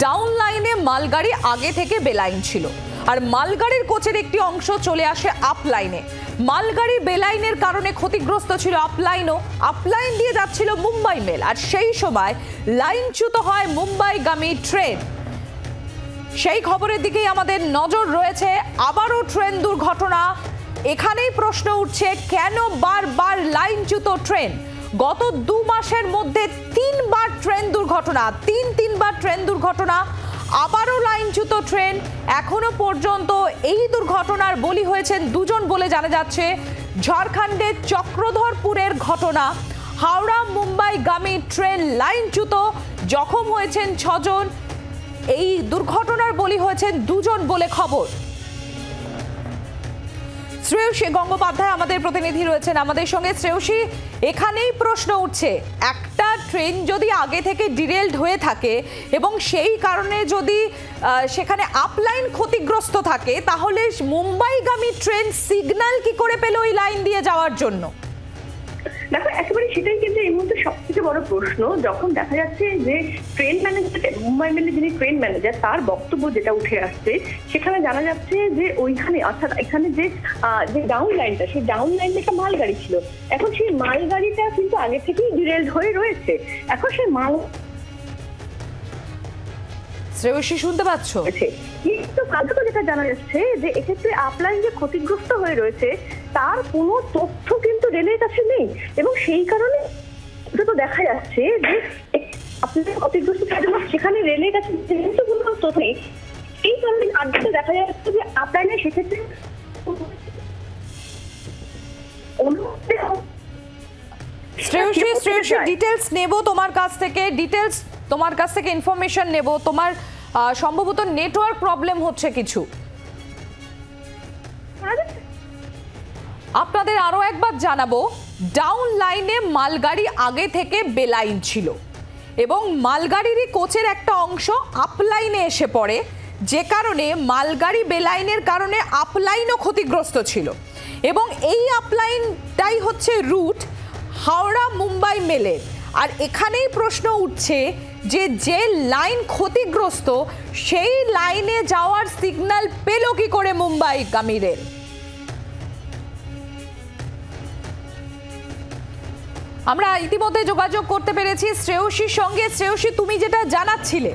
Down লাইনে মালগাড়ি আগে থেকে বেলাইন ছিল, আর মালগাড়ির কোচের একটি অংশ চলে আসে আপ লাইনে। মালগাড়ি বেলাইনের কারণে ক্ষতিগ্রস্ত ছিল আপলাইনও। আপলাইন দিয়ে যাচ্ছিল মুম্বাই মেল, আর সেই সময় লাইনচ্যুত হয় মুম্বাইগামী ট্রেন। সেই খবরের দিকেই আমাদের নজর রয়েছে। আবারও ট্রেন দুর্ঘটনা। এখানেই প্রশ্ন উঠছে, কেন বারবার লাইনচ্যুত ট্রেন? গত 2 মাসের মধ্যে 3বার ট্রেন দুর্ঘটনা, তিনবার ট্রেন দুর্ঘটনা, আবারও লাইনচ্যুত ট্রেন। এখনো পর্যন্ত এই দুর্ঘটনার বলি হয়েছেন 2 জন বলে জানা যাচ্ছে। ঝাড়খণ্ডের চক্রধরপুরের ঘটনা, হাওড়া মুম্বাইগামী ট্রেন লাইনচ্যুত, জখম হয়েছেন 6 জন। এই দুর্ঘটনার বলি হয়েছেন 2 জন বলে খবর। শ্রেয়সী গঙ্গোপাধ্যায় আমাদের প্রতিনিধি রয়েছেন আমাদের সঙ্গে। শ্রেয়সী, এখানেই প্রশ্ন উঠছে, একটা ট্রেন যদি আগে থেকে ডিরেলড হয়ে থাকে এবং সেই কারণে যদি সেখানে আপলাইন ক্ষতিগ্রস্ত থাকে, তাহলে মুম্বাইগামী ট্রেন সিগন্যাল কি করে পেল ওই লাইন দিয়ে যাওয়ার জন্য? দেখো, একেবারে সেটাই কিন্তু এই মুহূর্তে সবথেকে বড় প্রশ্ন। যখন দেখা যাচ্ছে যে ট্রেন ম্যানেজার, মুম্বাই মেলের যিনি ট্রেন ম্যানেজার, তার বক্তব্য যেটা উঠে আসছে, সেখানে জানা যাচ্ছে যে ওইখানে, অর্থাৎ এখানে যে ডাউন লাইনটা, সেই ডাউন লাইনে একটা মালগাড়ি ছিল। এখন সেই মালগাড়িটা কিন্তু আগে থেকেই ডিরেলড হয়ে রয়েছে। এখন সেই শ্রেয়সী শুনতে পাচ্ছ? কিন্তু কার্যত যেটা জানা যাচ্ছে যে এক্ষেত্রে আপলাইন যে ক্ষতিগ্রস্ত হয়ে রয়েছে তার কোনো তথ্য কিন্তু রেলের কাছে নেই, এবং সেই কারণে তো দেখা যাচ্ছে যে আপলাইন ক্ষতিগ্রস্ত সেখানে রেলের কাছে যেহেতু কোনো তথ্য নেই, এই কারণে কার্যত দেখা যাচ্ছে যে আপলাইনে সেক্ষেত্রে শ্রেয়সী ডিটেলস নেব তোমার কাছ থেকে, ইনফরমেশন নেব। তোমার সম্ভবত নেটওয়ার্ক প্রবলেম হচ্ছে কিছু। আপনাদের আরো একবার জানাবো, ডাউন লাইনে মালগাড়ি আগে থেকে বেলাইন ছিল এবং মালগাড়িরই কোচের একটা অংশ আপ লাইনে এসে পড়ে, যে কারণে মালগাড়ি বেলাইনের কারণে আপলাইনও ক্ষতিগ্রস্ত ছিল। এবং এই আপলাইনটাই হচ্ছে রুট হাওড়া মুম্বাই মেলের। আর এখানেই প্রশ্ন উঠছে যে লাইন ক্ষতিগ্রস্ত, সেই লাইনে যাওয়ার সিগন্যাল পেল কি করে মুম্বাইগামী রেল? আমরা ইতিমধ্যে যোগাযোগ করতে পেরেছি শ্রেয়সীর সঙ্গে। শ্রেয়সী, তুমি যেটা জানাচ্ছিলে,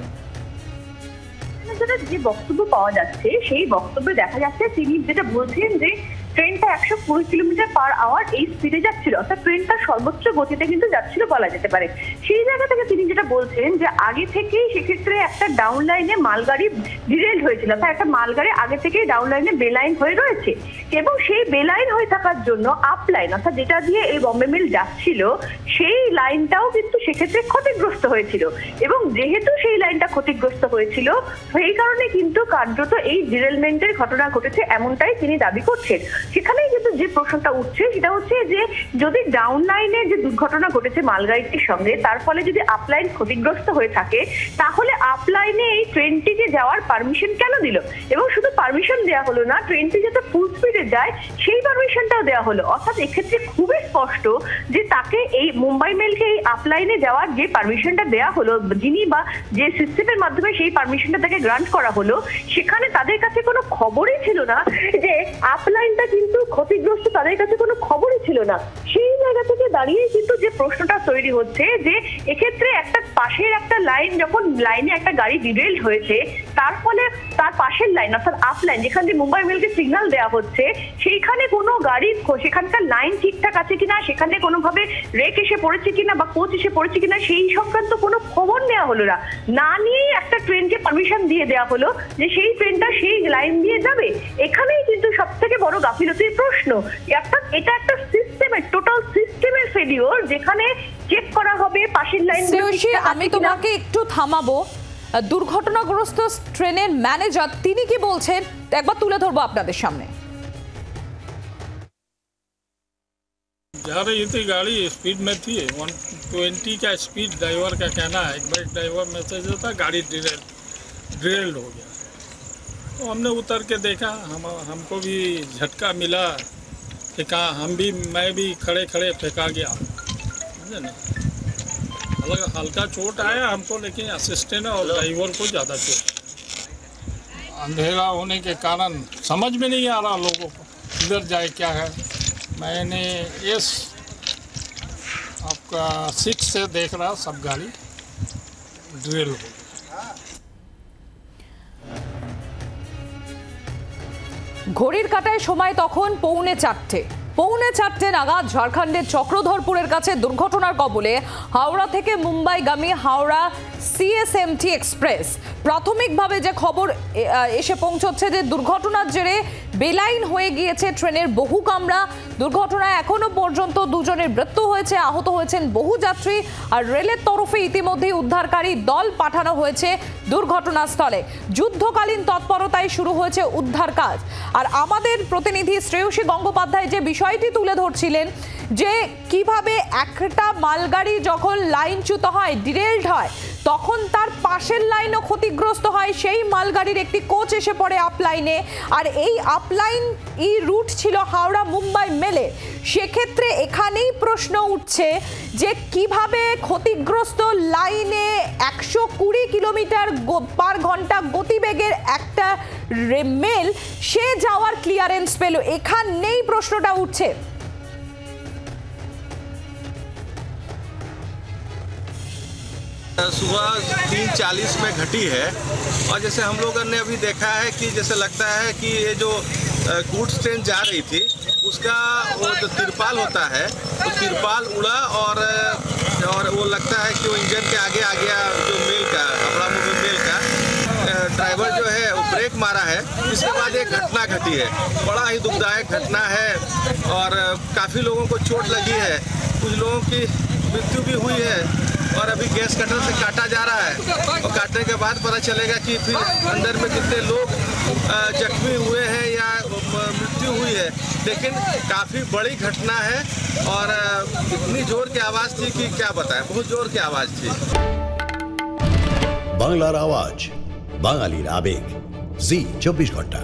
যে বক্তব্য পাওয়া যাচ্ছে সেই বক্তব্যে দেখা যাচ্ছে তিনি যেটা বলছেন যে ট্রেনটা 120 কিলোমিটার/আওয়ার এই স্পিডে যাচ্ছিল, অর্থাৎ ট্রেনটা সর্বোচ্চ গতিতে কিন্তু যাচ্ছিল বলা যেতে পারে। সেই জায়গা থেকে তিনি যেটা বলছেন যে আগে থেকেই সেক্ষেত্রে একটা ডাউন লাইনে মালগাড়ি ডিরেলড হয়েছিল, অর্থাৎ একটা মালগাড়ি আগে থেকেই ডাউন লাইনে বেলাইন হয়ে রয়েছে, এবং সেই বেলাইন হয়ে থাকার জন্য আপ লাইন, অর্থাৎ যেটা দিয়ে এই বম্বে মেল যাচ্ছিল, সেই লাইনটাও কিন্তু সেক্ষেত্রে ক্ষতিগ্রস্ত হয়েছিল। এবং যেহেতু সেই লাইনটা ক্ষতিগ্রস্ত হয়েছিল, সেই কারণে কিন্তু কার্যত এই ডিরেলমেন্টের ঘটনা ঘটেছে, এমনটাই তিনি দাবি করছেন। সেখানেই কিন্তু যে প্রশ্নটা উঠছে সেটা হচ্ছে যে যদি ডাউন লাইনে যে দুর্ঘটনা ঘটেছে মালগাড়িটির সঙ্গে, তার ফলে যদি আপলাইন ক্ষতিগ্রস্ত হয়ে থাকে, তাহলে আপলাইনে এই ট্রেনটিকে যাওয়ার পারমিশন কেন দিল? এবং শুধু পারমিশন দেওয়া হলো না, ট্রেনটি যাতে ফুল স্পিডে যায় সেই পারমিশনটাও দেওয়া হলো। অর্থাৎ এক্ষেত্রে খুবই স্পষ্ট যে তাকে এই মুম্বাই মেলকে এই আপলাইনে যাওয়ার যে পারমিশনটা দেওয়া হলো, যিনি বা যে সিস্টেমের মাধ্যমে সেই পারমিশনটা তাকে গ্রান্ট করা হলো, সেখানে তাদের কাছে কোনো খবরই ছিল না যে আপলাইনটা কিন্তু ক্ষতিগ্রস্ত, তাদের কাছে কোনো খবরই ছিল না। সেই জায়গা থেকে দাঁড়িয়ে কিন্তু যে প্রশ্নটা তৈরি হচ্ছে যে এক্ষেত্রে একটা পাশের একটা লাইন, যখন লাইনে একটা গাড়ি ডিরেলড হয়েছে, তার ফলে তার পাশের লাইন, অর্থাৎ আপ লাইন, যেখান দিয়ে মুম্বাই মেলকে সিগন্যাল দেওয়া হচ্ছে, সেইখানে কোনো গাড়ি, সেখানকার লাইন ঠিকঠাক আছে কিনা, সেখানে কোনোভাবে রেক এসে পড়েছে কিনা বা কোচ এসে পড়েছে কিনা, সেই সংক্রান্ত কোনো খবর নেওয়া হলো না। না নিয়েই একটা ট্রেনকে পারমিশন দিয়ে দেওয়া হলো যে সেই ট্রেনটা সেই লাইন দিয়ে যাবে। এখানেই কিন্তু সব থেকে বড় গাফিলতির প্রশ্ন। অর্থাৎ এটা একটা সিস্টেমের, টোটাল সিস্টেমের ফেলিওর, যেখানে চেক করা হবে পাশের লাইন। আমি তোমাকে একটু থামাবো। দুর্ঘটনাগ্রস্ত ট্রেনের ম্যানেজার তিনি কি বলছেন একবার তুলে ধরবো আপনাদের সামনে। जा रही थी गाड़ी, स्पीड में थी 120 का स्पीड। ड्राइवर का कहना है, एक बार ड्राइवर मैसेज होता गाड़ी ड्रिल्ड हो गया। तो हमने उतर के देखा, हमको भी झटका मिला कि कहाँ मैं भी खड़े खड़े फेंका गया, समझे ना। हल्का चोट आया हमको, लेकिन असिस्टेंट और ड्राइवर को ज़्यादा चोट। अंधेरा होने के कारण समझ में नहीं आ रहा लोगों को किधर जाए क्या है। मैंने इस आपका सीट से देख रहा सब गाड़ी ड्रिल हो। ঘড়ির কাঁটায় সময় তখন পৌনে 4টে নাগাদ ঝাড়খণ্ডের চক্রধরপুরের কাছে দুর্ঘটনার কবলে হাওড়া থেকে মুম্বাইগামী হাওড়া সিএসএমটি এক্সপ্রেস। প্রাথমিকভাবে যে খবর এসে পৌঁছচ্ছে যে দুর্ঘটনার জেরে বেলাইন হয়ে গিয়েছে ট্রেনের বহু কামরা। দুর্ঘটনায় এখনো পর্যন্ত 2 জনের মৃত্যু হয়েছে, আহত হয়েছেন বহু যাত্রী। আর রেলের তরফে ইতিমধ্যেই উদ্ধারকারী দল পাঠানো হয়েছে দুর্ঘটনাস্থলে। যুদ্ধকালীন তৎপরতায় শুরু হয়েছে উদ্ধার কাজ। আর আমাদের প্রতিনিধি শ্রেয়সী গঙ্গোপাধ্যায় যে বিষয়টি তুলে ধরছিলেন যে কিভাবে একটা মালগাড়ি যখন লাইনচ্যুত হয়, ডিরেলড হয়, তখন তার পাশের লাইনও ক্ষতিগ্রস্ত হয়। সেই মালগাড়ির একটি কোচ এসে পড়ে আপ লাইনে, আর এই আপ লাইন রুট ছিল হাওড়া মুম্বাই মেলে। সেক্ষেত্রে এখানেই প্রশ্ন উঠছে যে কিভাবে ক্ষতিগ্রস্ত লাইনে 120 কিলোমিটার পার ঘন্টা গতিবেগের একটা মেল সে যাওয়ার ক্লিয়ারেন্স পেল। এখানেই প্রশ্নটা উঠছে। सुबह 3:40 में घटी है, और जैसे हम लोगों ने अभी देखा है कि जैसे लगता है कि ये जो गुड्स ट्रेन जा रही थी उसका वो जो तिरपाल होता है वो तिरपाल उड़ा, और वो लगता है कि वो इंजन के आगे आ गया, जो मेल का अपना मेल का ड्राइवर जो है वो ब्रेक मारा है। इसके बाद एक घटना घटी है, बड़ा ही दुखदायक घटना है, और काफ़ी लोगों को चोट लगी है, कुछ लोगों की मृत्यु भी हुई है, और अभी गैस कटर से काटा जा रहा है, और काटने के बाद पता चलेगा कि फिर अंदर में कितने लोग जख्मी हुए हैं या मृत्यु हुई है। लेकिन काफ़ी बड़ी घटना है, और इतनी जोर की आवाज़ थी कि क्या बताएं, बहुत जोर की आवाज़ थी। বাংলার আওয়াজ, বাঙালির আবেগ, জি 24 ঘন্টা।